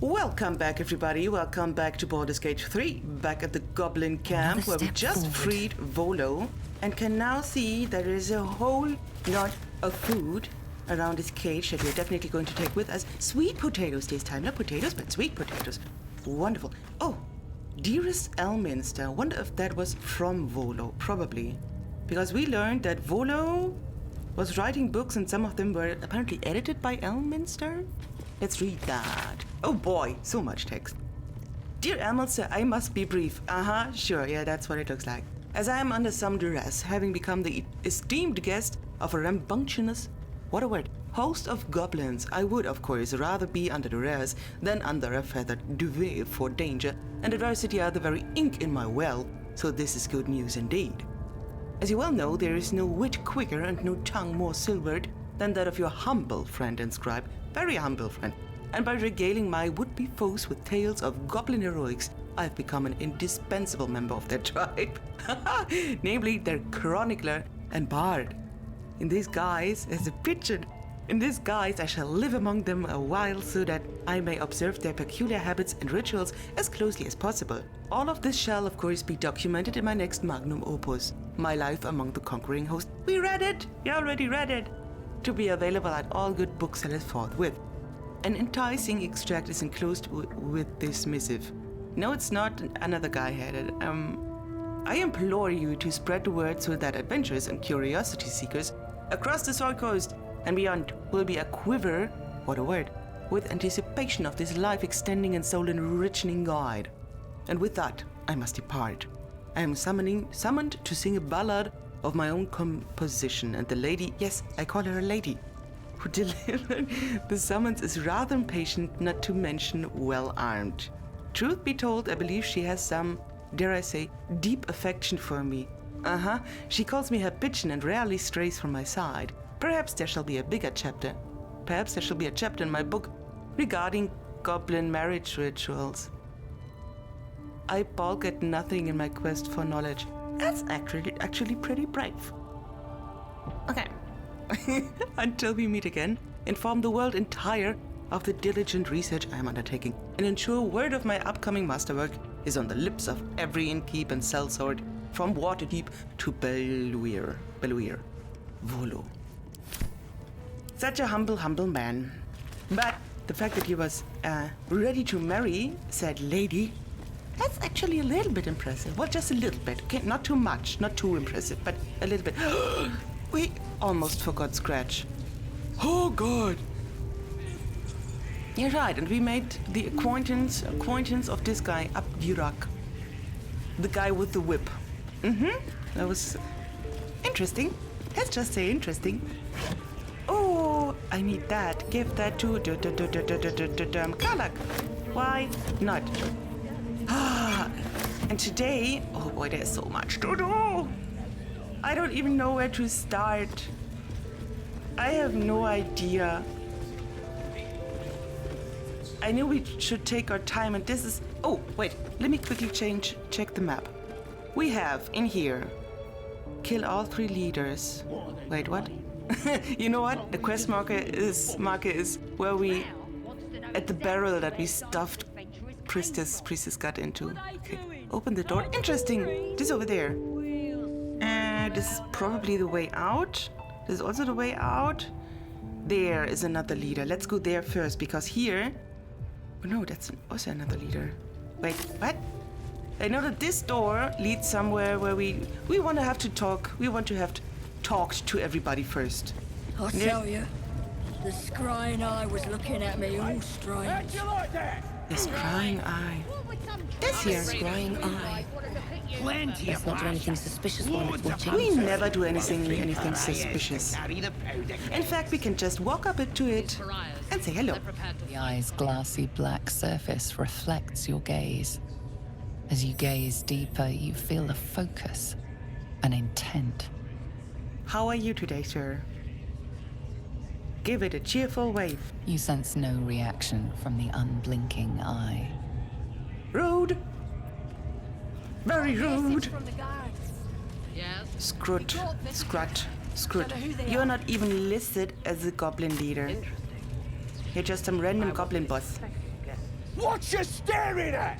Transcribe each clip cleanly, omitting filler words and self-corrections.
Welcome back, everybody. Welcome back to Baldur's Gate 3, back at the Goblin Camp, where we just freed Volo and can now see there is a whole lot of food around this cage that we're definitely going to take with us. Sweet potatoes this time. Not potatoes, but sweet potatoes. Wonderful. Oh, dearest Elminster. I wonder if that was from Volo. Probably. Because we learned that Volo was writing books and some of them were apparently edited by Elminster. Let's read that. Oh boy, so much text. Dear Elminster, I must be brief. Sure, yeah, that's what it looks like. As I am under some duress, having become the esteemed guest of a rambunctious, what a word, host of goblins, I would, of course, rather be under duress than under a feathered duvet, for danger and adversity are the very ink in my well, so this is good news indeed. As you well know, there is no wit quicker and no tongue more silvered than that of your humble friend and scribe, very humble friend, and by regaling my would-be foes with tales of goblin heroics, I've become an indispensable member of their tribe, namely their chronicler and bard. In this guise, as a pigeon, in this guise I shall live among them a while so that I may observe their peculiar habits and rituals as closely as possible. All of this shall, of course, be documented in my next magnum opus, My Life Among the Conquering Host. We read it! You already read it! To be available at all good booksellers forthwith. An enticing extract is enclosed with this missive. No, it's not. Another guy had it. I implore you to spread the word so that adventurers and curiosity seekers across the Sword Coast and beyond will be aquiver, what a word, with anticipation of this life-extending and soul-enrichening guide. And with that, I must depart. I am summoned to sing a ballad of my own composition, and the lady, yes, I call her a lady, who delivered the summons is rather impatient, not to mention well-armed. Truth be told, I believe she has some, dare I say, deep affection for me. She calls me her pigeon and rarely strays from my side. Perhaps there shall be a bigger chapter. Perhaps there shall be a chapter in my book regarding goblin marriage rituals. I balk at nothing in my quest for knowledge. That's actually pretty brave. Okay. Until we meet again, inform the world entire of the diligent research I am undertaking, and ensure word of my upcoming masterwork is on the lips of every innkeep and sellsword, from Waterdeep to Belluir. Volo. Such a humble man. But the fact that he was ready to marry said lady, that's actually a little bit impressive. Well, just a little bit. Okay, not too much, not too impressive, but a little bit. We almost forgot Scratch. Oh God! You're right, and we made the acquaintance of this guy, Abdirak. The guy with the whip. That was interesting. Let's just say interesting. Oh, I need that. Give that to Kalak. Why not? And today, oh boy, there's so much to do. I don't even know where to start. I have no idea. I knew we should take our time, and this is... Oh, wait, let me quickly check the map. We have, in here, kill all 3 leaders. Wait, what? You know what? The quest marker is where we... At the barrel that we stuffed priestess got into. Okay, open the door. Interesting! This over there. This is probably the way out. This is also the way out. There is another leader. Let's go there first, because here... Oh no, that's also another leader. Wait, what? I know that this door leads somewhere where we want to have to talk. We want to have talked to everybody first. I tell you, the scrying eye was looking at me all strange. The scrying eye. This here. Scrying eye. Let's not do anything suspicious while it's watching. We never do anything suspicious. In fact, we can just walk up to it and say hello. The eye's glassy black surface reflects your gaze. As you gaze deeper, you feel a focus, an intent. How are you today, sir? Give it a cheerful wave. You sense no reaction from the unblinking eye. Rude. Very rude. Yes. Scrut. You're not even listed as a goblin leader. You're just some random goblin boss. What you staring at?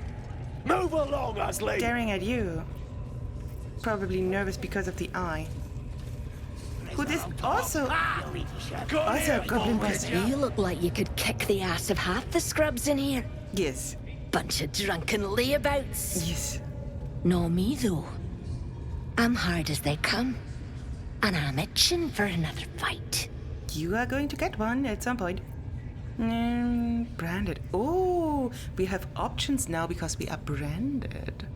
Move along, Usley. Staring at you. Probably nervous because of the eye. Who this also a goblin boss. You look like you could kick the ass of half the scrubs in here. Yes. Bunch of drunken layabouts. Yes. No me, though. I'm hard as they come. And I'm itching for another fight. You are going to get one at some point. Branded. Oh, we have options now because we are branded.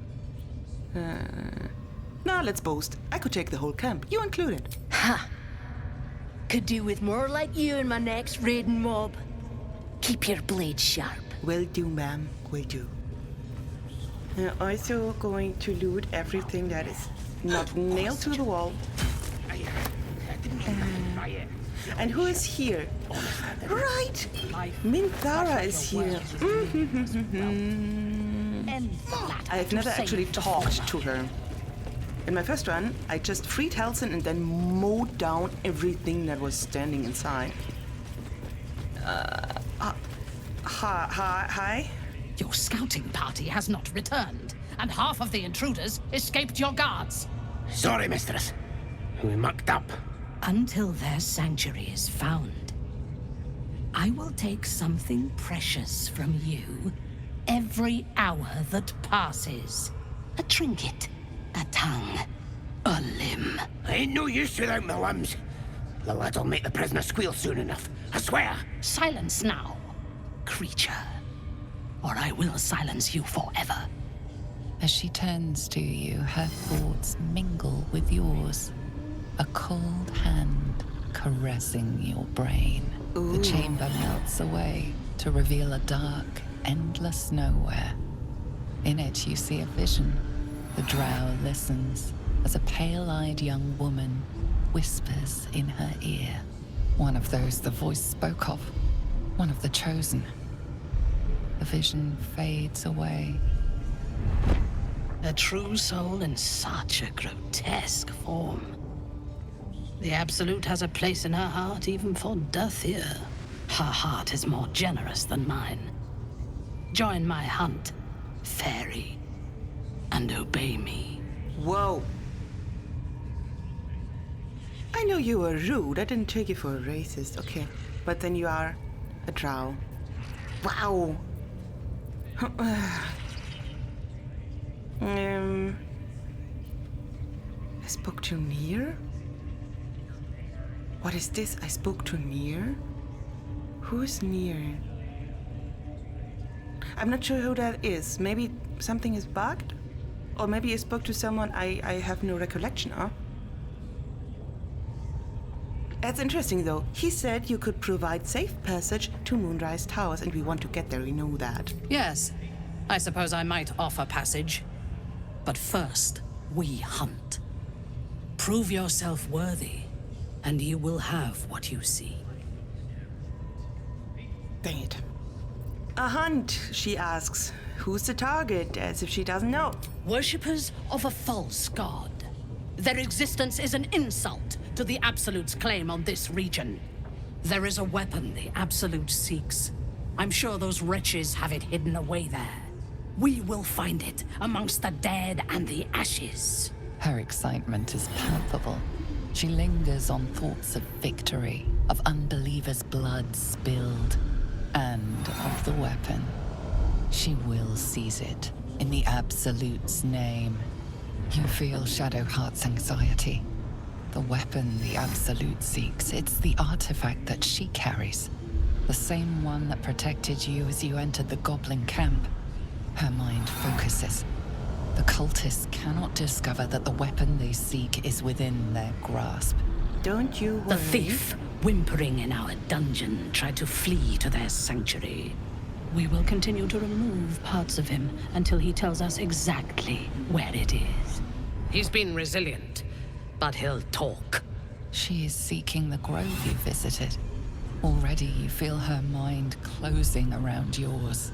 Now let's boast. I could take the whole camp, you included. Ha! Could do with more like you in my next raiding mob. Keep your blade sharp. Will do, ma'am. Will do. Also going to loot everything that is not nailed to the wall. And who is here? Right! Minthara is here. I've never actually talked to her. In my first run, I just freed Helson and then mowed down everything that was standing inside. Hi? Your scouting party has not returned, and half of the intruders escaped your guards. Sorry, mistress. We mucked up. Until their sanctuary is found, I will take something precious from you every hour that passes. A trinket, a tongue, a limb. I ain't no use without my limbs. The lad'll make the prisoner squeal soon enough. I swear. Silence now, creature, or I will silence you forever. As she turns to you, her thoughts mingle with yours. A cold hand caressing your brain. The chamber melts away to reveal a dark, endless nowhere. In it, you see a vision. The drow listens as a pale-eyed young woman whispers in her ear. One of those the voice spoke of. One of the chosen. The vision fades away. A true soul in such a grotesque form. The Absolute has a place in her heart even for Darthir. Her heart is more generous than mine. Join my hunt, fairy, and obey me. Whoa. I know you were rude. I didn't take you for a racist, okay. But then you are a drow. Wow. I spoke to Nier? What is this? I spoke to Nier? Who is Nier? I'm not sure who that is. Maybe something is bugged? Or maybe I spoke to someone I have no recollection of. That's interesting though. He said you could provide safe passage to Moonrise Towers and we want to get there, we know that. Yes, I suppose I might offer passage. But first, we hunt. Prove yourself worthy, and you will have what you see. Dang it. A hunt, she asks. Who's the target? As if she doesn't know. Worshippers of a false god. Their existence is an insult to the Absolute's claim on this region. There is a weapon the Absolute seeks. I'm sure those wretches have it hidden away there. We will find it amongst the dead and the ashes. Her excitement is palpable. She lingers on thoughts of victory, of unbelievers' blood spilled, and of the weapon. She will seize it, in the Absolute's name. You feel Shadowheart's anxiety. The weapon the Absolute seeks, it's the artifact that she carries. The same one that protected you as you entered the Goblin Camp. Her mind focuses. The cultists cannot discover that the weapon they seek is within their grasp. Don't you worry. The thief, whimpering in our dungeon, tried to flee to their sanctuary. We will continue to remove parts of him until he tells us exactly where it is. He's been resilient, but he'll talk. She is seeking the grove you visited. Already you feel her mind closing around yours.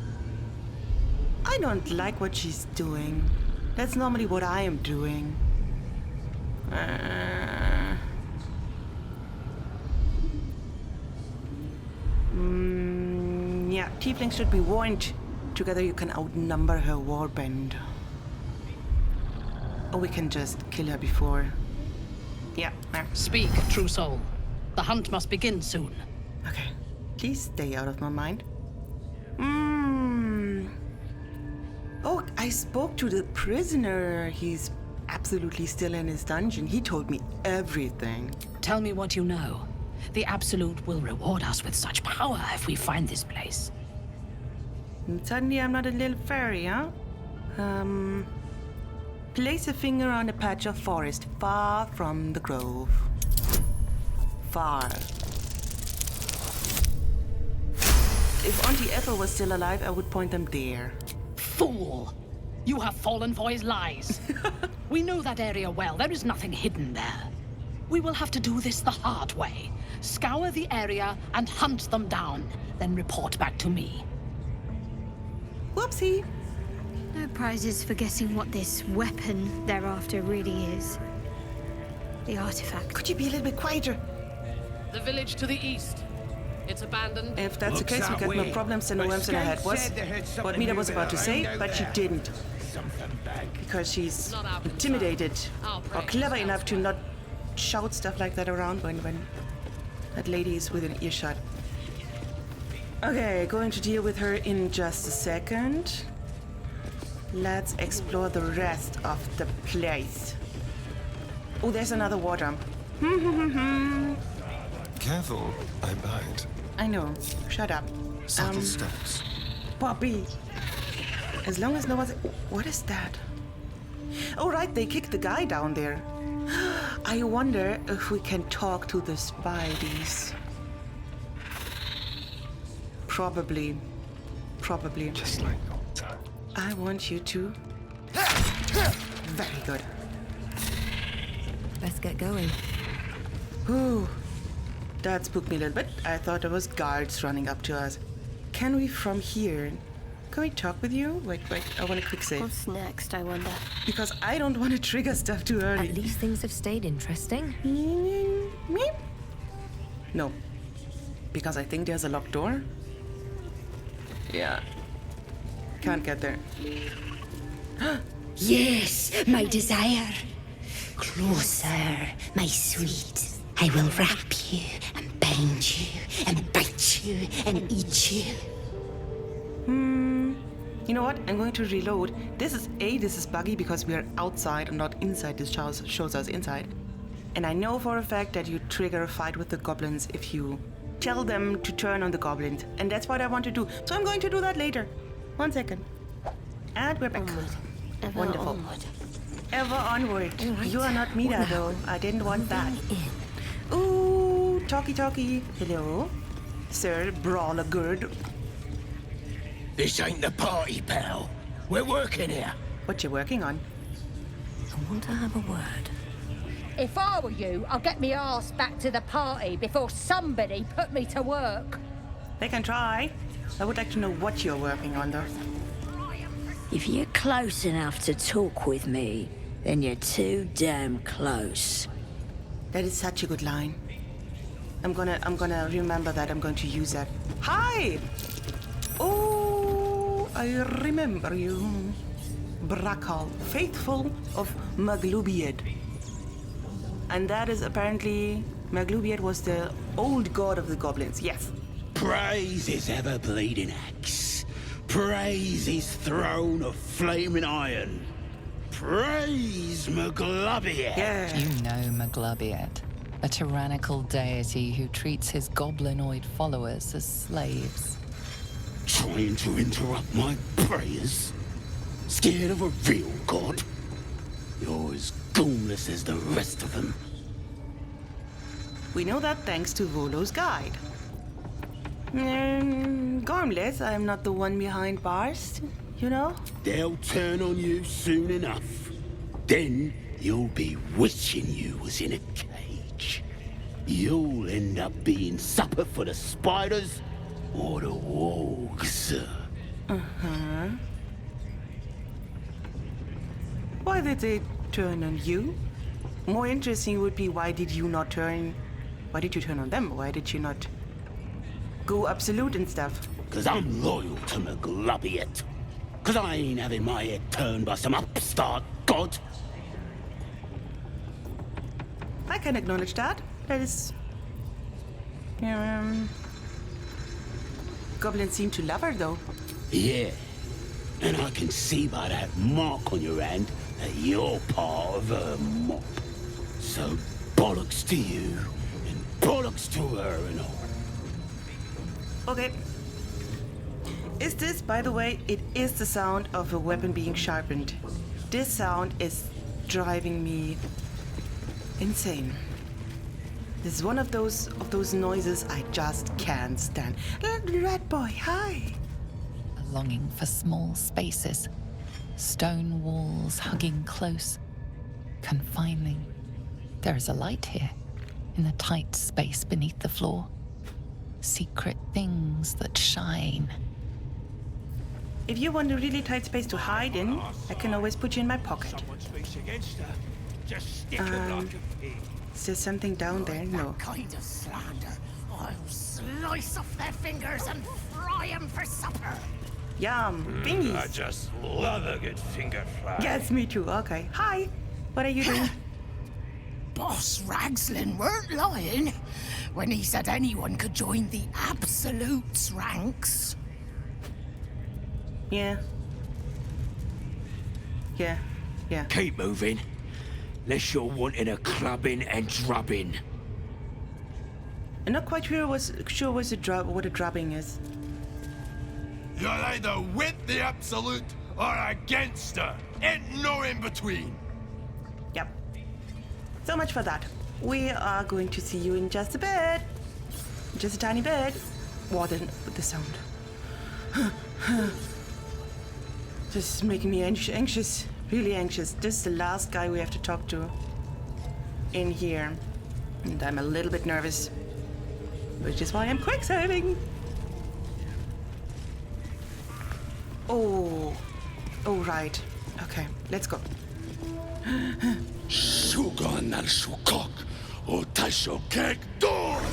I don't like what she's doing. That's normally what I am doing. Yeah, tieflings should be warned. Together you can outnumber her warband. Or we can just kill her before. Yeah. Speak, true soul. The hunt must begin soon. Okay. Please stay out of my mind. Oh, I spoke to the prisoner. He's absolutely still in his dungeon. He told me everything. Tell me what you know. The Absolute will reward us with such power if we find this place. And suddenly I'm not a little fairy, huh? Place a finger on a patch of forest far from the grove. Far. If Auntie Ethel was still alive, I would point them there. Fool! You have fallen for his lies. We know that area well. There is nothing hidden there. We will have to do this the hard way. Scour the area and hunt them down, then report back to me. Whoopsie. No prizes for guessing what this weapon they're after really is. The artifact. Could you be a little bit quieter? The village to the east. It's abandoned. If that's the case, we got more problems than the worms in her head was what Mira was about to say, but she didn't. Because she's intimidated or clever enough to not shout stuff like that around when that lady is within earshot. Okay, going to deal with her in just a second. Let's explore the rest of the place. Oh, there's another war jump. Careful, I bite. I know. Shut up. Subtle steps. Poppy. As long as no one's... What is that? Oh, right, they kicked the guy down there. I wonder if we can talk to the Spideys. Probably. Just like old time. I want you to... Very good. Let's get going. Ooh, that spooked me a little bit. I thought there was guards running up to us. Can we from here... Can we talk with you? Wait, I want a quick save. What's next, I wonder? Because I don't want to trigger stuff too early. At least things have stayed interesting. No. Because I think there's a locked door. Yeah. Can't get there. Yes, my desire. Closer, my sweet. I will wrap you and bind you and bite you and eat you. You know what? I'm going to reload. This is buggy because we are outside and not inside. This shows us inside. And I know for a fact that you trigger a fight with the goblins if you tell them to turn on the goblins. And that's what I want to do. So I'm going to do that later. 1 second. And we're back. Ever Wonderful. onward. Ever onward. Right. You are not Mira, Now, though. I didn't want that. In. Ooh, talkie. Hello. Sir Brawlergird. This ain't the party, pal. We're working here. What you working on? I want to have a word. If I were you, I'd get me arse back to the party before somebody put me to work. They can try. I would like to know what you're working on, though. If you're close enough to talk with me, then you're too damn close. That is such a good line. I'm gonna remember that. I'm going to use that. Hi! Oh, I remember you. Brakal, faithful of Maglubiad. And that is apparently... Maglubiad was the old god of the goblins, yes. Praise his ever-bleeding axe. Praise his throne of flaming iron. Praise Maglubiad. Yeah. You know Maglubiad, a tyrannical deity who treats his goblinoid followers as slaves. Trying to interrupt my prayers? Scared of a real god? You're as ghoulless as the rest of them. We know that thanks to Volo's guide. Gormless, I'm not the one behind bars, you know? They'll turn on you soon enough. Then you'll be wishing you was in a cage. You'll end up being supper for the spiders or the wargs. Why did they turn on you? More interesting would be why did you turn on them? Why did you not go absolute and stuff? 'Cause I'm loyal to my glubbiet. 'Cause I ain't having my head turned by some upstart god. I can acknowledge that. That is... Goblins seem to love her, though. Yeah. And I can see by that mark on your hand that you're part of her mob. So bollocks to you, and bollocks to her and all. Okay. Is this, by the way, it is the sound of a weapon being sharpened. This sound is driving me insane. This is one of those noises I just can't stand. Rat boy, hi. A longing for small spaces, stone walls hugging close, confining. There is a light here, in the tight space beneath the floor. Secret things that shine. If you want a really tight space to hide in, I can always put you in my pocket. Is there something down there? No. Kind of slander. I'll slice off their fingers and fry them for supper. Yum, bingies. I just love a good finger fry. Yes, me too. Okay. Hi. What are you doing? Boss Ragzlin weren't lying when he said anyone could join the Absolute's ranks. Yeah. Keep moving. Unless you're wanting a clubbing and drubbing. I'm not quite sure what a drubbing is. You're either with the Absolute or against her. Ain't no in between. Yep. So much for that. We are going to see you in just a bit. Just a tiny bit. Warden with the sound. This is making me anxious. Really anxious. This is the last guy we have to talk to in here. And I'm a little bit nervous. Which is why I'm quick saving. Oh, right. Okay, let's go. Shugan al Shukok, Otashokek doors.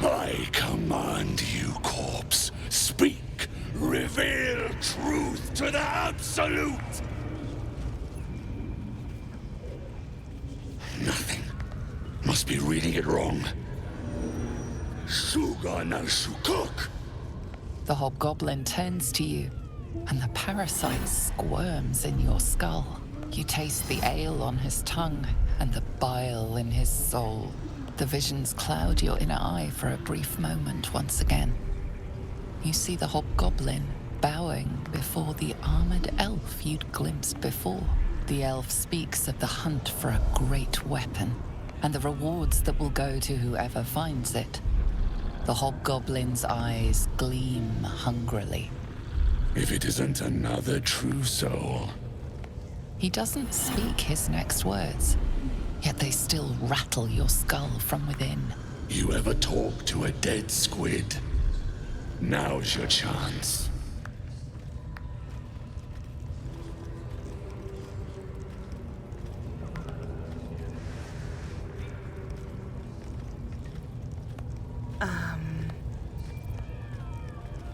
I command you, corpse. Speak. Reveal truth to the Absolute. Nothing. Must be reading it wrong. Shugan al Shukok. The hobgoblin turns to you, and the parasite squirms in your skull. You taste the ale on his tongue and the bile in his soul. The visions cloud your inner eye for a brief moment once again. You see the hobgoblin bowing before the armored elf you'd glimpsed before. The elf speaks of the hunt for a great weapon and the rewards that will go to whoever finds it. The hobgoblin's eyes gleam hungrily. If it isn't another true soul. He doesn't speak his next words, yet they still rattle your skull from within. You ever talk to a dead squid? Now's your chance.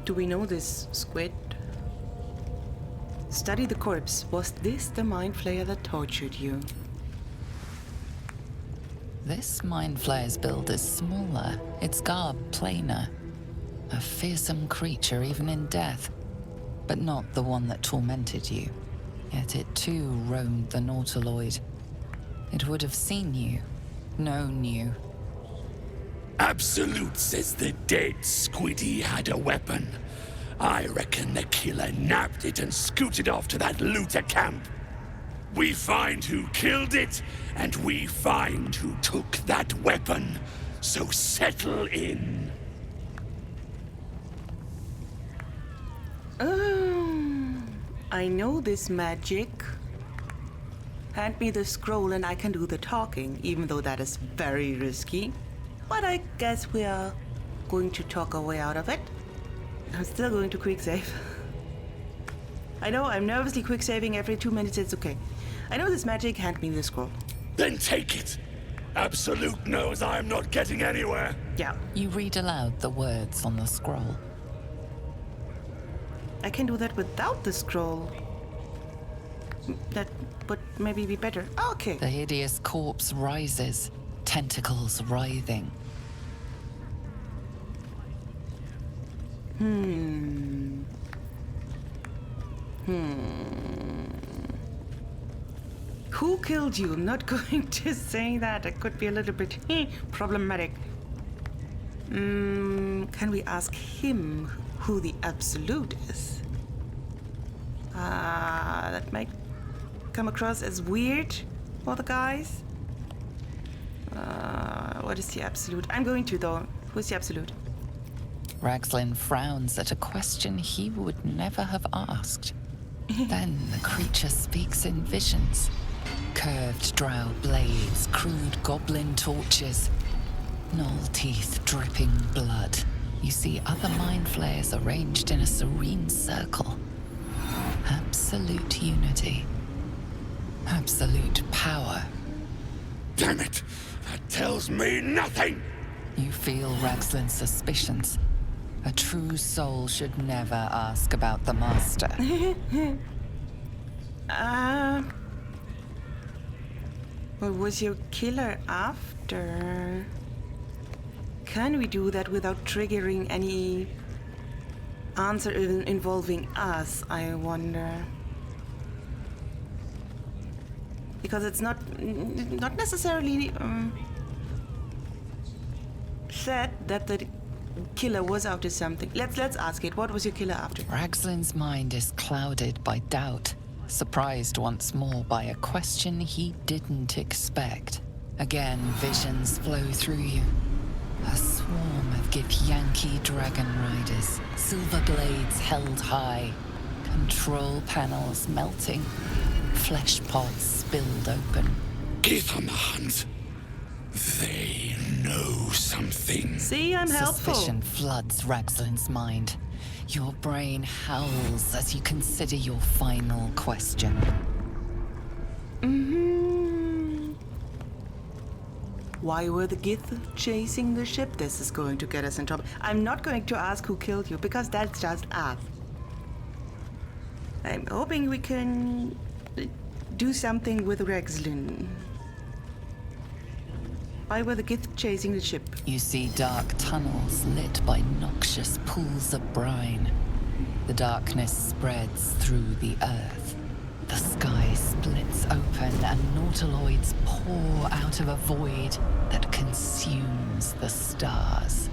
Do we know this squid? Study the corpse. Was this the mindflayer that tortured you? This mindflayer's build is smaller, its garb plainer. A fearsome creature even in death, but not the one that tormented you. Yet it too roamed the nautiloid. It would have seen you, known you. Absolute says the dead squiddy had a weapon. I reckon the killer nabbed it and scooted off to that looter camp. We find who killed it, and we find who took that weapon. So settle in. I know this magic. Hand me the scroll and I can do the talking, even though that is very risky. But I guess we are going to talk our way out of it. I'm still going to quick save. I know, I'm nervously quick saving every 2 minutes, it's okay. I know this magic, hand me the scroll. Then take it. Absolute knows I'm not getting anywhere. Yeah. You read aloud the words on the scroll. I can do that without the scroll. That would maybe be better. Okay. The hideous corpse rises, tentacles writhing. Who killed you? I'm not going to say that. It could be a little bit problematic. Can we ask him who the Absolute is? That might come across as weird for the guys. What is the Absolute? I'm going to, though. Who's the Absolute? Ragzlin frowns at a question he would never have asked. Then the creature speaks in visions. Curved drow blades, crude goblin torches, gnoll teeth dripping blood. You see other mind flayers arranged in a serene circle. Absolute unity. Absolute power. Damn it! That tells me nothing! You feel Ragzlin's suspicions. A true soul should never ask about the master. What was your killer after? Can we do that without triggering any answer involving us, I wonder? Because it's not necessarily said that the killer was after something. Let's ask it. What was your killer after? Ragzlin's mind is clouded by doubt, surprised once more by a question he didn't expect. Again, visions flow through you. A swarm of Githyanki dragon riders, silver blades held high, control panels melting, flesh pods spilled open. Githyanki. They know something. See, I'm helpful. Suspicion floods Ragzlin's mind. Your brain howls as you consider your final question. Why were the Gith chasing the ship? This is going to get us in trouble. I'm not going to ask who killed you, because that's just us. I'm hoping we can do something with Ragzlin. Why were the Gith chasing the ship? You see dark tunnels lit by noxious pools of brine. The darkness spreads through the earth. The sky splits open and nautiloids pour out of a void that consumes the stars.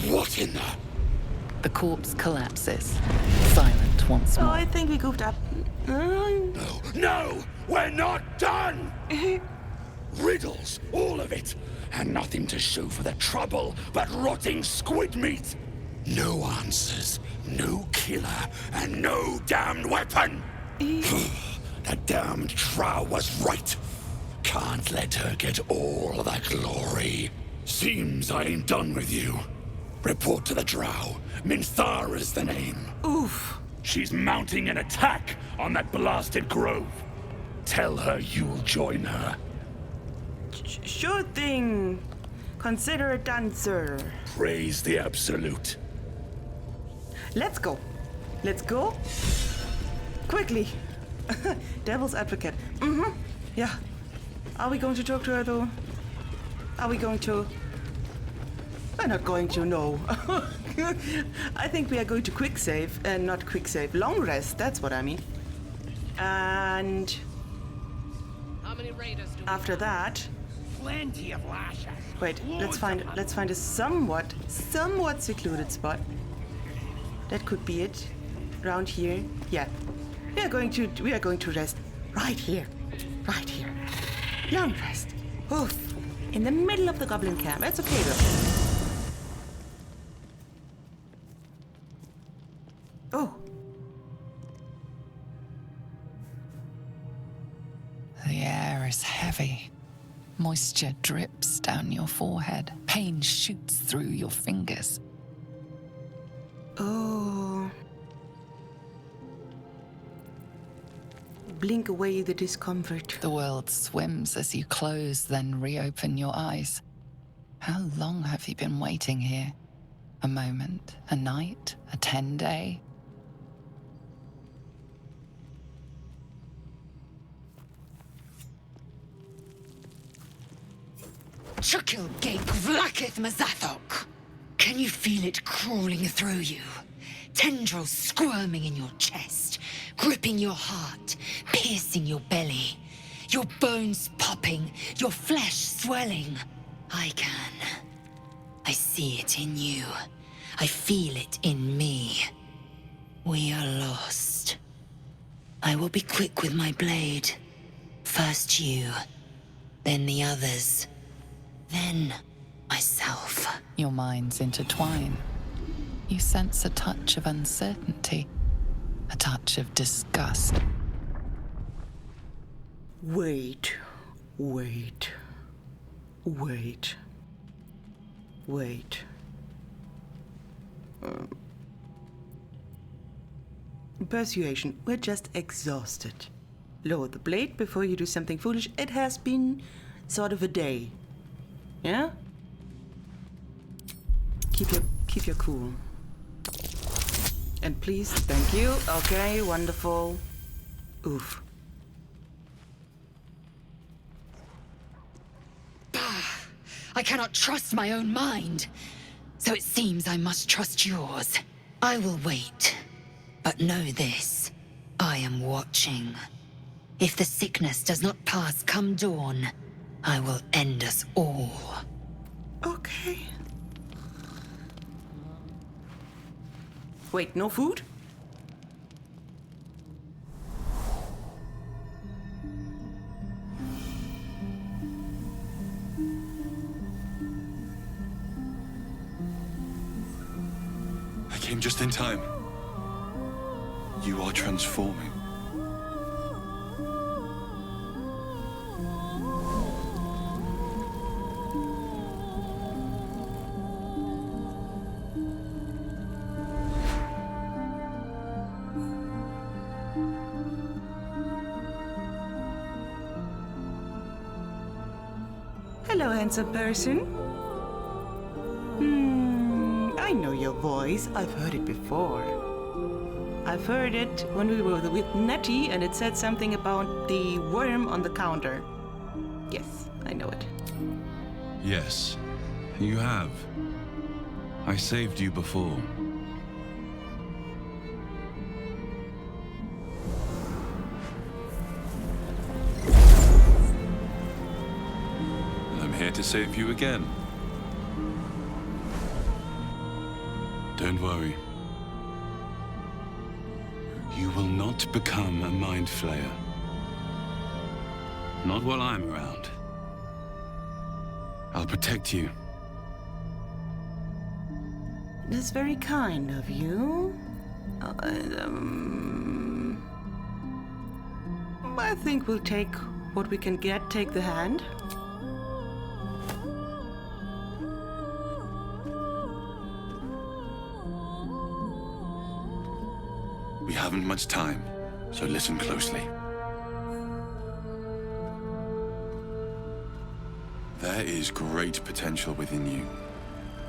What in the... The corpse collapses, silent once more. Oh, I think we goofed up. No! We're not done! Riddles, all of it, and nothing to show for the trouble but rotting squid meat. No answers, no killer, and no damned weapon. The damned Drow was right. Can't let her get all the glory. Seems I ain't done with you. Report to the Drow. Minthara's the name. Oof. She's mounting an attack on that blasted grove. Tell her you'll join her. Sure thing. Consider it done, sir. Praise the Absolute. Let's go. Let's go. Quickly. Devil's advocate. Yeah. Are we going to talk to her, though? Are we going to? We're not going to, no. I think we are going to quick save, not quick save, long rest, that's what I mean. And How many raiders do after that, Plenty of lashes. wait, let's find a somewhat secluded spot. That could be it. Around here. Yeah. We are going to rest right here. Right here. Long rest. Oof. In the middle of the Goblin Camp. It's okay though. Oh. The air is heavy. Moisture drips down your forehead. Pain shoots through your fingers. Oh. Blink away the discomfort. The world swims as you close, then reopen your eyes. How long have you been waiting here? A moment, a night, a 10-day? Chukil Gate Vlakith Mazathok. Can you feel it crawling through you? Tendrils squirming in your chest, gripping your heart, piercing your belly. Your bones popping, your flesh swelling. I can. I see it in you. I feel it in me. We are lost. I will be quick with my blade. First you, then the others, then myself. Your minds intertwine. You sense a touch of uncertainty, a touch of disgust. Wait. Persuasion. We're just exhausted. Lower the blade before you do something foolish. It has been sort of a day. Yeah? Keep your cool. And please, thank you. Okay, wonderful. Oof. I cannot trust my own mind. So it seems I must trust yours. I will wait. But know this. I am watching. If the sickness does not pass come dawn, I will end us all. Okay. Wait, no food? I came just in time. You are transforming. Hello, handsome person. I know your voice. I've heard it before. I've heard it when we were with Nettie and it said something about the worm on the counter. Yes, I know it. Yes, you have. I saved you before. I'm here to save you again. Don't worry. You will not become a mindflayer. Not while I'm around. I'll protect you. That's very kind of you. I think we'll take what we can get, take the hand. We haven't much time, so listen closely. There is great potential within you.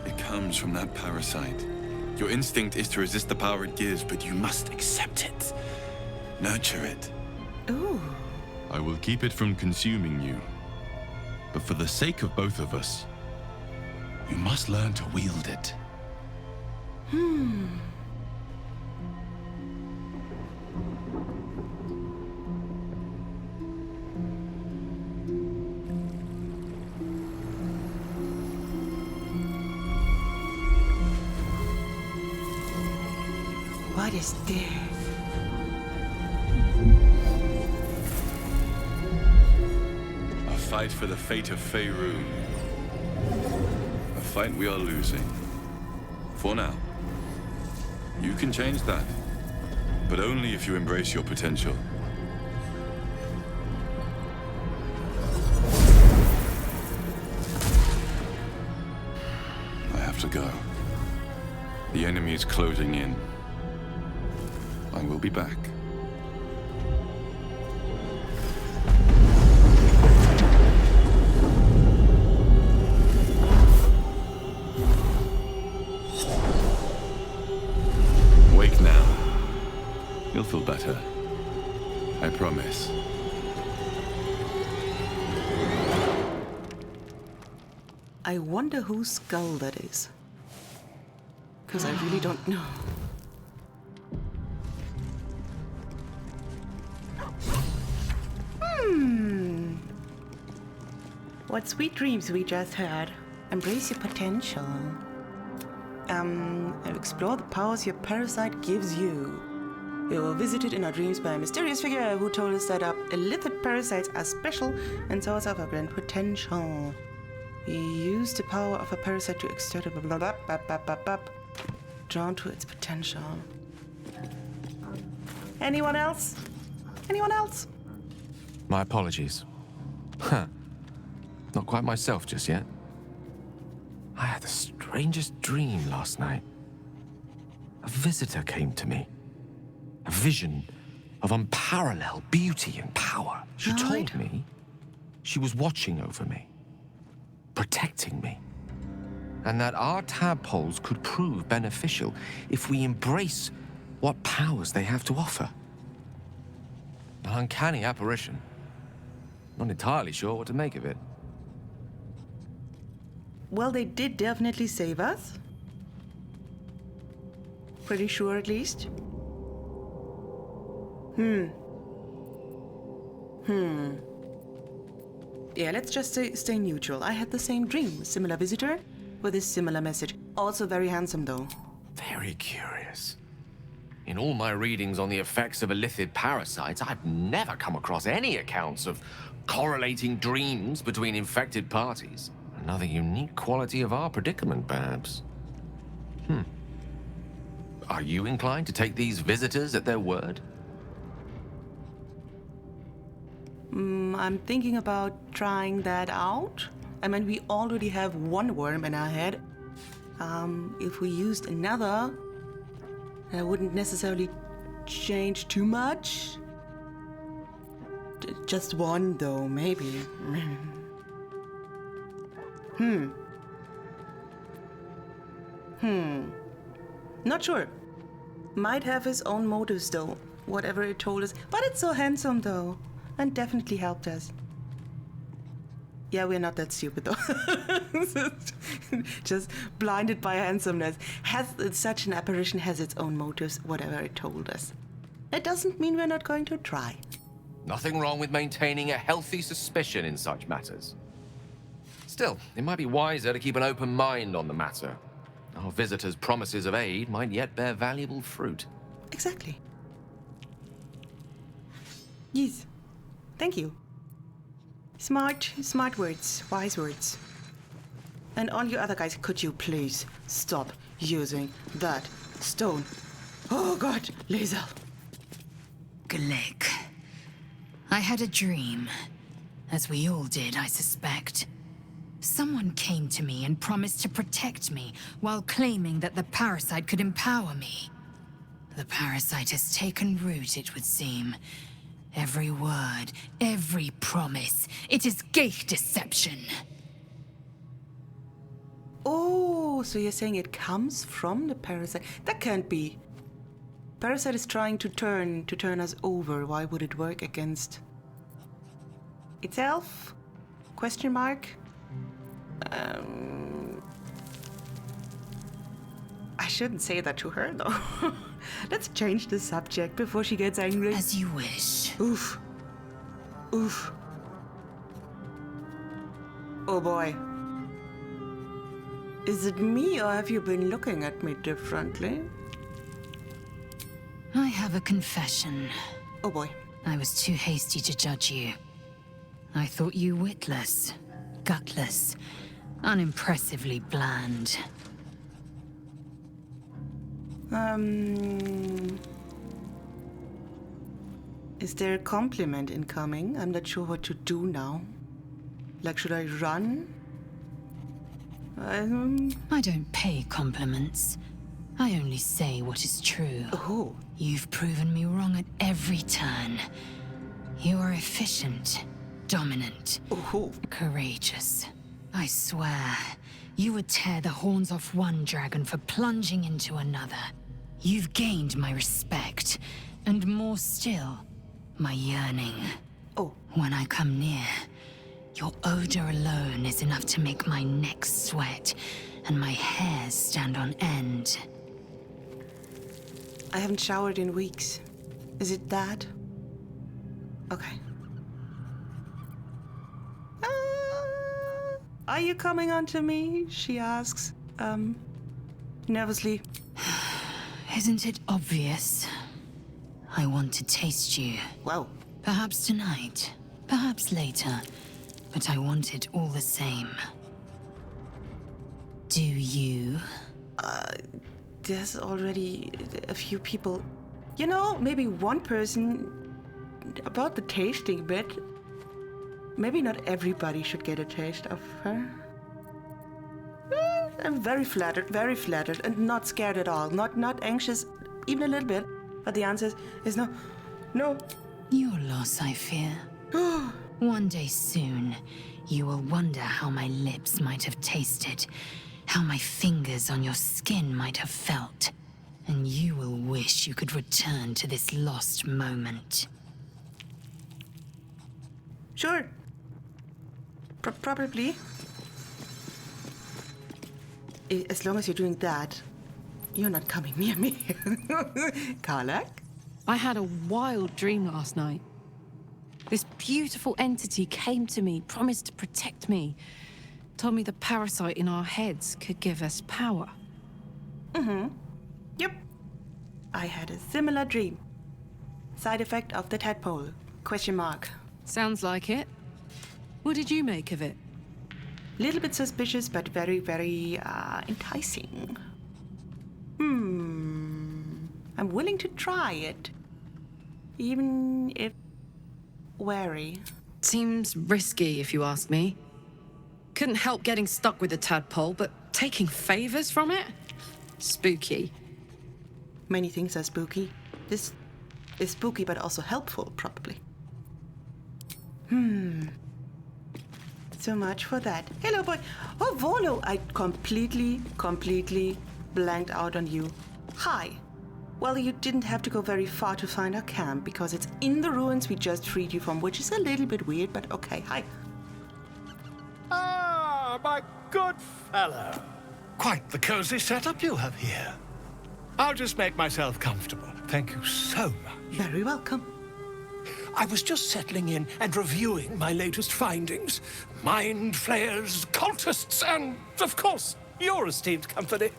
It comes from that parasite. Your instinct is to resist the power it gives, but you must accept it. Nurture it. Ooh. I will keep it from consuming you. But for the sake of both of us, you must learn to wield it. What is this? A fight for the fate of Faerun. A fight we are losing. For now. You can change that. But only if you embrace your potential. I have to go. The enemy is closing in. I will be back. You'll feel better. I promise. I wonder whose skull that is. Because I really don't know. What sweet dreams we just heard. Embrace your potential. Explore the powers your parasite gives you. We were visited in our dreams by a mysterious figure who told us that our illithid parasites are special and source of our grand potential. We use the power of a parasite to exert a blah blah blah blah blah blah, drawn to its potential. Anyone else? Anyone else? My apologies. Huh. Not quite myself just yet. I had the strangest dream last night. A visitor came to me. A vision of unparalleled beauty and power. She told me she was watching over me, protecting me, and that our tadpoles could prove beneficial if we embrace what powers they have to offer. An uncanny apparition. Not entirely sure what to make of it. Well, they did definitely save us. Pretty sure, at least. Yeah, let's just stay neutral. I had the same dream. Similar visitor with a similar message. Also very handsome, though. Very curious. In all my readings on the effects of illithid parasites, I've never come across any accounts of correlating dreams between infected parties. Another unique quality of our predicament, perhaps. Are you inclined to take these visitors at their word? I'm thinking about trying that out. I mean, we already have one worm in our head. If we used another, that wouldn't necessarily change too much. Just one, though, maybe. Not sure. Might have his own motives, though, whatever it told us. But it's so handsome, though, and definitely helped us. Yeah, we're not that stupid, though. Just blinded by handsomeness. Such an apparition has its own motives, whatever it told us. It doesn't mean we're not going to try. Nothing wrong with maintaining a healthy suspicion in such matters. Still, it might be wiser to keep an open mind on the matter. Our visitors' promises of aid might yet bear valuable fruit. Exactly. Yes. Thank you. Smart words, wise words. And all you other guys, could you please stop using that stone? Oh God, Liesel. Glick. I had a dream. As we all did, I suspect. Someone came to me and promised to protect me while claiming that the parasite could empower me. The parasite has taken root, it would seem. Every word, every promise, it is gate deception. Oh, so you're saying it comes from the parasite? That can't be. Parasite is trying to turn us over. Why would it work against itself? Question mark? I shouldn't say that to her, though. Let's change the subject before she gets angry. As you wish. Oof. Oof. Oh boy. Is it me, or have you been looking at me differently? I have a confession. Oh boy. I was too hasty to judge you. I thought you witless, gutless, unimpressively bland. Is there a compliment incoming? I'm not sure what to do now. Like, should I run? I don't pay compliments. I only say what is true. Oh. You've proven me wrong at every turn. You are efficient, dominant, courageous. I swear, you would tear the horns off one dragon for plunging into another. You've gained my respect, And more still, my yearning. Oh. When I come near, your odor alone is enough to make my neck sweat and my hairs stand on end. I haven't showered in weeks. Is it that? Okay. Are you coming on to me? She asks, nervously. Isn't it obvious? I want to taste you. Wow. Perhaps tonight, perhaps later, but I want it all the same. Do you? There's already a few people. You know, maybe one person about the tasting bit. Maybe not everybody should get a taste of her. I'm very flattered, and not scared at all. Not anxious, even a little bit. But the answer is no. No. Your loss, I fear. One day soon, you will wonder how my lips might have tasted, how my fingers on your skin might have felt, and you will wish you could return to this lost moment. Sure. Probably. As long as you're doing that, you're not coming near me. Karlak? I had a wild dream last night. This beautiful entity came to me, promised to protect me, told me the parasite in our heads could give us power. Mm-hmm. Yep. I had a similar dream. Side effect of the tadpole? Question mark. Sounds like it. What did you make of it? Little bit suspicious, but very, very enticing. I'm willing to try it. Even if wary. Seems risky, if you ask me. Couldn't help getting stuck with the tadpole, but taking favors from it? Spooky. Many things are spooky. This is spooky, but also helpful, probably. So much for that. Hello, boy. Oh, Volo, I completely blanked out on you. Hi. Well, you didn't have to go very far to find our camp, because it's in the ruins we just freed you from, which is a little bit weird, but okay. Hi. Ah, my good fellow. Quite the cozy setup you have here. I'll just make myself comfortable. Thank you so much. Very welcome. I was just settling in and reviewing my latest findings. Mind flayers, cultists, and, of course, your esteemed company.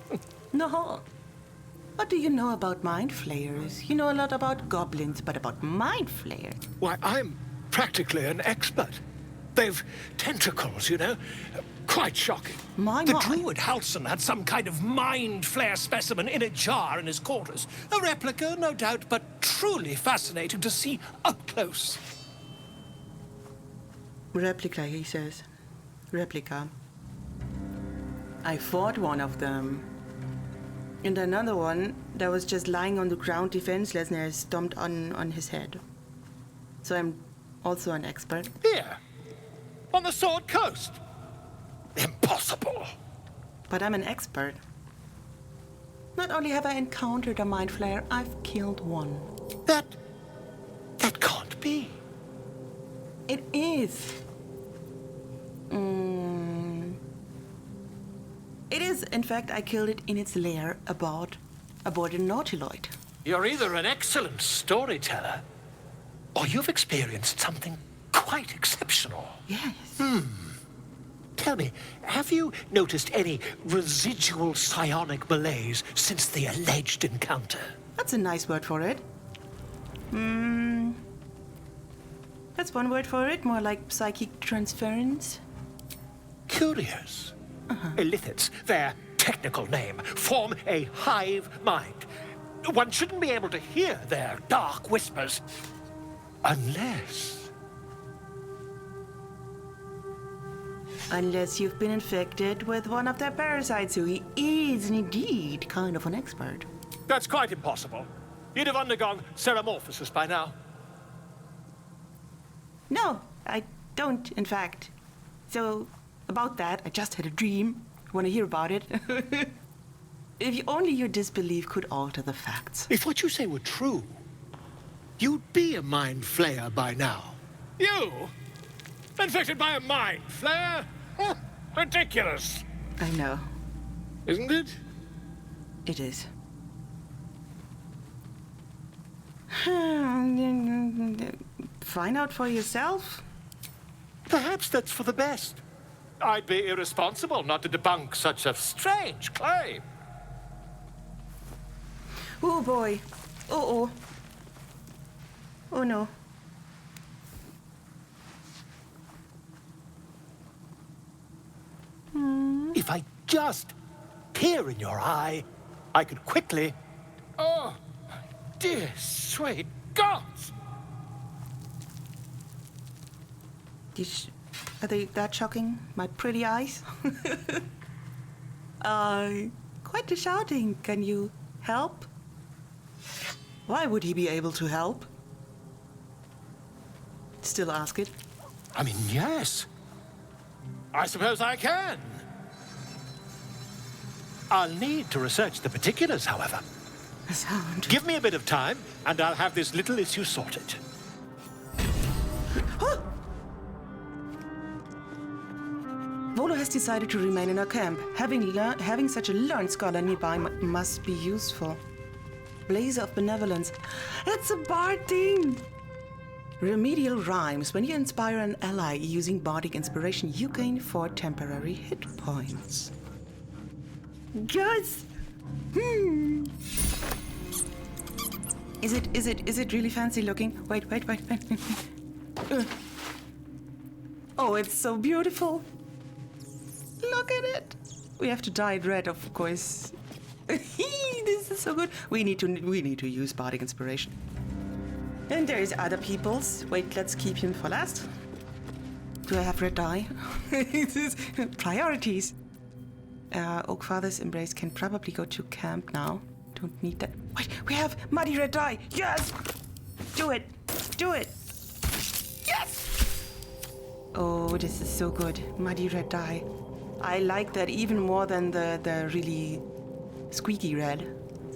No. What do you know about mind flayers? You know a lot about goblins, but about mind flayers? Why, I'm practically an expert. They've tentacles, you know. Quite shocking. The druid Halson had some kind of mind flare specimen in a jar in his quarters. A replica, no doubt, but truly fascinating to see up close. Replica, he says. Replica. I fought one of them. And another one that was just lying on the ground defenseless, and I stomped on his head. So I'm also an expert. Here, on the Sword Coast. Impossible. But I'm an expert. Not only have I encountered a mind flayer, I've killed one. That can't be. It is. It is. In fact, I killed it in its lair aboard a nautiloid. You're either an excellent storyteller, or you've experienced something quite exceptional. Yes. Tell me, have you noticed any residual psionic malaise since the alleged encounter? That's a nice word for it. That's one word for it, more like psychic transference. Curious. Illithids, their technical name, form a hive mind. One shouldn't be able to hear their dark whispers unless you've been infected with one of their parasites, so he is indeed kind of an expert. That's quite impossible. You'd have undergone ceramorphosis by now. No, I don't, in fact. So, about that, I just had a dream. Want to hear about it? If only your disbelief could alter the facts. If what you say were true, you'd be a mind flayer by now. You? Infected by a mind flayer? Huh, ridiculous. I know. Isn't it? It is. Find out for yourself? Perhaps that's for the best. I'd be irresponsible not to debunk such a strange claim. Oh boy. Uh-oh. Oh no. If I just peer in your eye, I could quickly... Oh, my dear sweet gods! Are they that shocking? My pretty eyes? Quite the shouting. Can you help? Why would he be able to help? Still ask it. I mean, yes. I suppose I can. I'll need to research the particulars, however. Give me a bit of time, and I'll have this little issue sorted. Volo has decided to remain in our camp. Having such a learned scholar nearby must be useful. Blazer of benevolence. It's a bard thing! Remedial rhymes. When you inspire an ally using bardic inspiration, you gain 4 temporary hit points. Yes! Is it really fancy looking? Wait. Oh, it's so beautiful. Look at it. We have to dye it red, of course. This is so good. We need to use bardic inspiration. And there is other people's. Wait, let's keep him for last. Do I have red dye? Priorities. Oakfather's Embrace can probably go to camp now. Don't need that. Wait, we have muddy red dye. Yes! Do it. Yes! Oh, this is so good. Muddy red dye. I like that even more than the really squeaky red.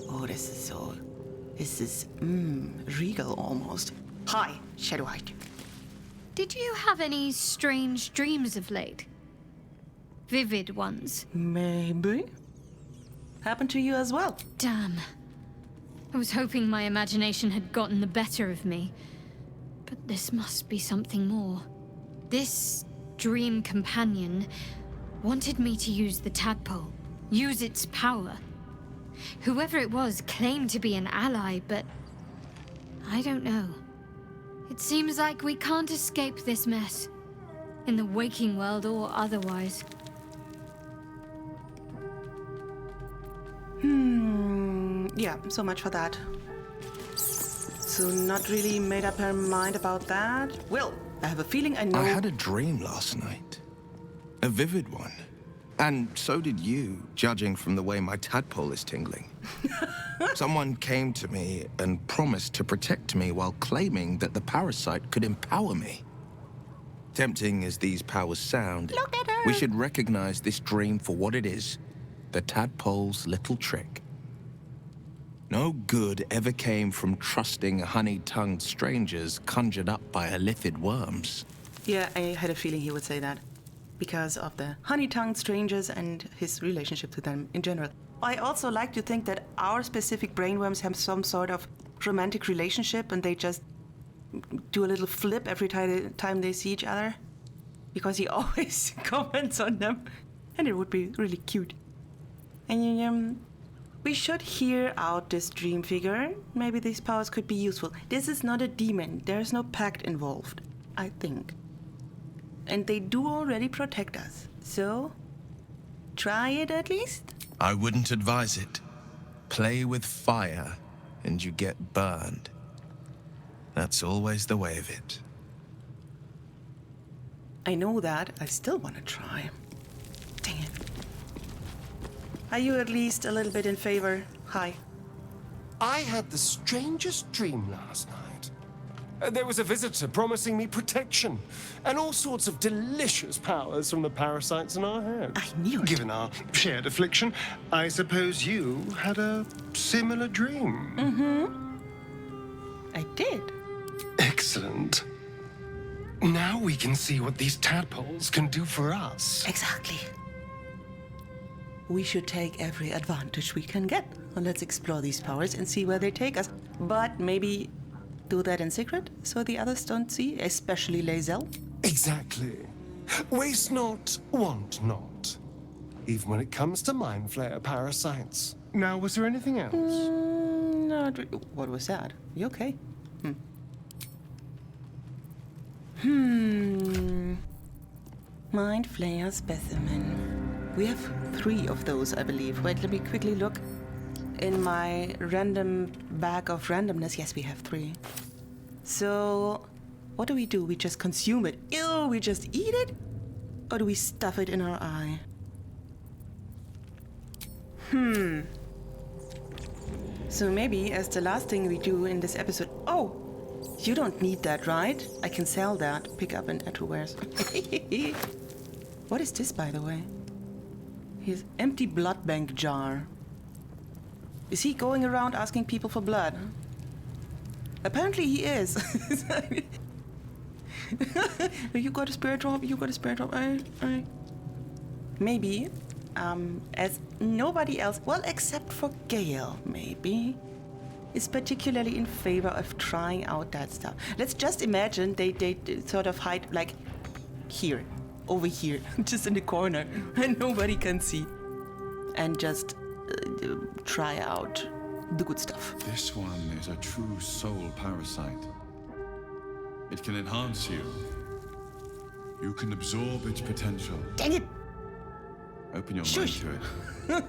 Oh, this is regal almost. Hi, Shadowhide. Did you have any strange dreams of late? Vivid ones? Maybe. Happened to you as well. Damn. I was hoping my imagination had gotten the better of me. But this must be something more. This dream companion wanted me to use the tadpole, use its power. Whoever it was claimed to be an ally, but I don't know. It seems like we can't escape this mess, in the waking world or otherwise. Yeah, so much for that. So not really made up her mind about that. Well, I have a feeling I know... I had a dream last night. A vivid one. And so did you, judging from the way my tadpole is tingling. Someone came to me and promised to protect me while claiming that the parasite could empower me. Tempting as these powers sound, we should recognize this dream for what it is. The tadpole's little trick. No good ever came from trusting honey-tongued strangers conjured up by illithid worms. Yeah, I had a feeling he would say that. Because of the honey-tongued strangers and his relationship to them in general. I also like to think that our specific brainworms have some sort of romantic relationship and they just do a little flip every time they see each other. Because he always comments on them. And it would be really cute. And we should hear out this dream figure. Maybe these powers could be useful. This is not a demon. There's no pact involved, I think. And they do already protect us. So, try it at least? I wouldn't advise it. Play with fire, and you get burned. That's always the way of it. I know that. I still want to try. Dang it. Are you at least a little bit in favor? Hi. I had the strangest dream last night. There was a visitor promising me protection and all sorts of delicious powers from the parasites in our heads. I knew it. Given our shared affliction, I suppose you had a similar dream. I did. Excellent. Now we can see what these tadpoles can do for us. Exactly. We should take every advantage we can get. Well, let's explore these powers and see where they take us. But maybe do that in secret so the others don't see, especially Lae'zel. Exactly. Waste not, want not. Even when it comes to mindflayer parasites. Now, was there anything else? Not what was that? You okay? Mindflayer specimen. We have 3 of those, I believe. Wait, let me quickly look. In my random bag of randomness, yes, we have 3. So, what do? We just consume it. Ew, we just eat it? Or do we stuff it in our eye? So maybe as the last thing we do in this episode... Oh! You don't need that, right? I can sell that. Pick up and add to wares. What is this, by the way? His empty blood bank jar. Is he going around asking people for blood? Apparently he is. You got a spirit drop? You got a spirit drop? Maybe, as nobody else, well, except for Gale, maybe, is particularly in favor of trying out that stuff. Let's just imagine they sort of hide, like, here, over here, just in the corner, and nobody can see. And just try out the good stuff. This one is a true soul parasite. It can enhance you. You can absorb its potential. Dang it! Open your mind to it.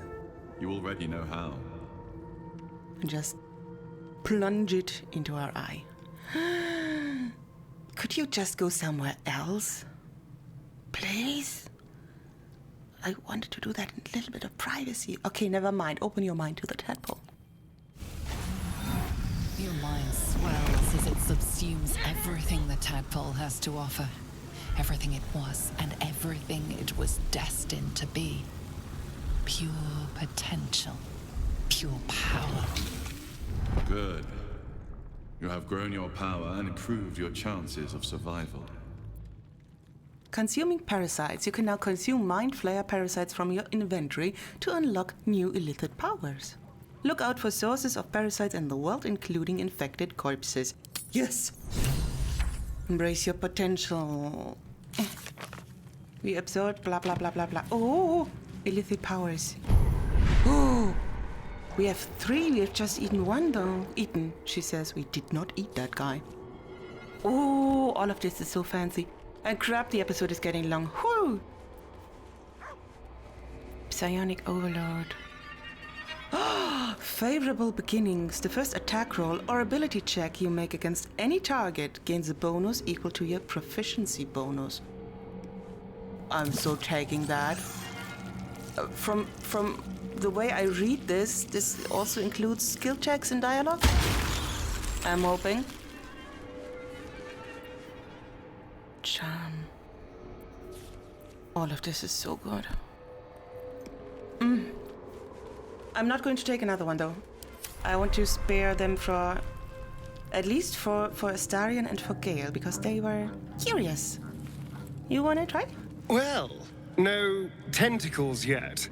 You already know how. And just plunge it into our eye. Could you just go somewhere else? Please? I wanted to do that in a little bit of privacy. Okay, never mind. Open your mind to the tadpole. Your mind swells as it subsumes everything the tadpole has to offer. Everything it was and everything it was destined to be. Pure potential. Pure power. Good. You have grown your power and improved your chances of survival. Consuming parasites. You can now consume mindflayer parasites from your inventory to unlock new illicit powers. Look out for sources of parasites in the world, including infected corpses. Yes! Embrace your potential. We absorb blah blah blah blah blah. Oh! Illicit powers. Oh! We have 3. We have just eaten 1 though. Eaten, she says. We did not eat that guy. Oh! All of this is so fancy. And crap, the episode is getting long. Whew! Psionic overload. Favorable beginnings. The first attack roll or ability check you make against any target gains a bonus equal to your proficiency bonus. I'm so taking that. From the way I read this also includes skill checks and dialogue? I'm hoping. Charm. All of this is so good. I'm not going to take another one though. I want to spare them for, at least for Astarion and for Gale, because they were curious. You want to try? Well, no tentacles yet.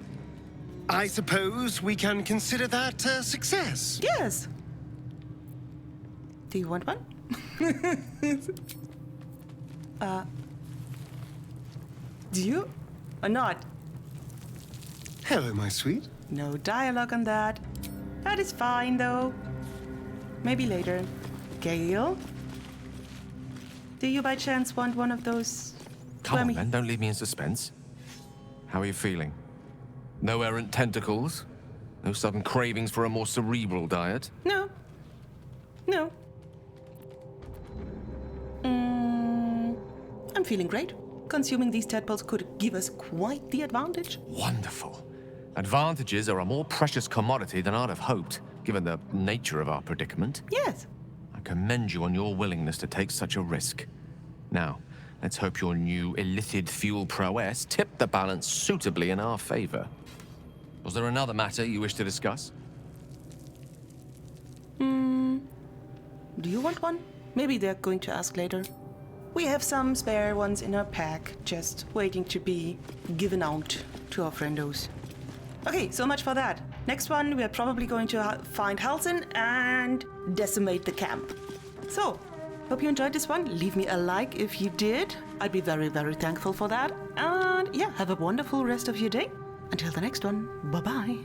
I suppose we can consider that a success. Yes. Do you want one? Do you? Or not? Hello, my sweet. No dialogue on that. That is fine, though. Maybe later. Gale? Do you by chance want one of those... Come on, then. Don't leave me in suspense. How are you feeling? No errant tentacles? No sudden cravings for a more cerebral diet? No. No. I'm feeling great. Consuming these tadpoles could give us quite the advantage. Wonderful. Advantages are a more precious commodity than I'd have hoped, given the nature of our predicament. Yes. I commend you on your willingness to take such a risk. Now, let's hope your new illicit fuel prowess tipped the balance suitably in our favor. Was there another matter you wish to discuss? Do you want one? Maybe they're going to ask later. We have some spare ones in our pack, just waiting to be given out to our friendos. Okay, so much for that. Next one, we are probably going to find Halsin and decimate the camp. So, hope you enjoyed this one. Leave me a like if you did. I'd be very, very thankful for that. And yeah, have a wonderful rest of your day. Until the next one, bye-bye.